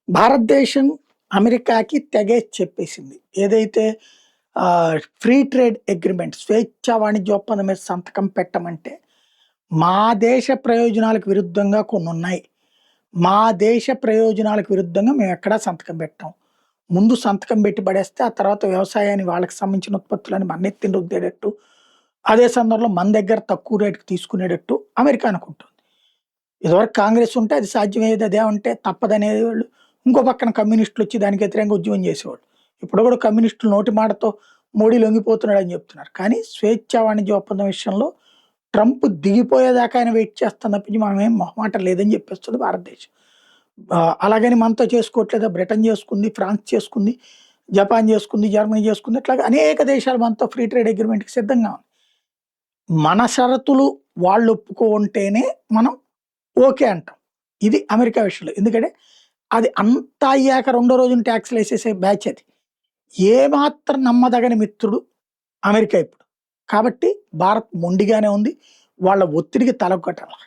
భారతదేశం అమెరికాకి తెగేసి చెప్పేసింది. ఏదైతే ఫ్రీ ట్రేడ్ అగ్రీమెంట్ స్వేచ్ఛా వాణిజ్య ఒప్పందం మీద సంతకం పెట్టమంటే, మా దేశ ప్రయోజనాలకు విరుద్ధంగా కొన్నున్నాయి. మా దేశ ప్రయోజనాలకు విరుద్ధంగా మేమెక్కడా సంతకం పెట్టాం. ముందు సంతకం పెట్టి పడేస్తే, ఆ తర్వాత వ్యవసాయాన్ని వాళ్ళకి సంబంధించిన ఉత్పత్తులని మన్నెత్తిన రుద్దేటట్టు, అదే సందర్భంలో మన దగ్గర తక్కువ రేటుకి తీసుకునేటట్టు అమెరికా అనుకుంటుంది. ఇదివరకు కాంగ్రెస్ ఉంటే అది సాధ్యమయ్యేది. అదేమంటే తప్పదనేవాళ్ళు. ఇంకో పక్కన కమ్యూనిస్టులు వచ్చి దానికి వ్యతిరేకంగా ఉద్యమం చేసేవాళ్ళు. ఇప్పుడు కూడా కమ్యూనిస్టులు నోటి మాటతో మోడీ లొంగిపోతున్నాడని చెప్తున్నారు. కానీ స్వేచ్ఛా వాణిజ్య ఒప్పందం విషయంలో ట్రంప్ దిగిపోయేదాకా ఆయన వెయిట్ చేస్తాం తప్పించి మనమేం మొహమాట లేదని చెప్పేస్తుంది భారతదేశం. అలాగని మనతో చేసుకోవట్లేదా, బ్రిటన్ చేసుకుంది, ఫ్రాన్స్ చేసుకుంది, జపాన్ చేసుకుంది, జర్మనీ చేసుకుంది. ఇట్లాగా అనేక దేశాలు మనతో ఫ్రీ ట్రేడ్ అగ్రిమెంట్‌కి సిద్ధంగా ఉన్నాయి. మన షరతులు వాళ్ళు ఒప్పుకుంటేనే మనం ఓకే అంటాం. ఇది అమెరికా విషయంలో. ఎందుకంటే అది అంతా అయ్యాక రెండో రోజున ట్యాక్స్‌లేసేసే బ్యాచ్ అది. ఏమాత్రం నమ్మదగని మిత్రుడు అమెరికా ఇప్పుడు. కాబట్టి భారత్ మొండిగానే ఉంది. వాళ్ళ ఒత్తిడికి తలొగ్గటంలా.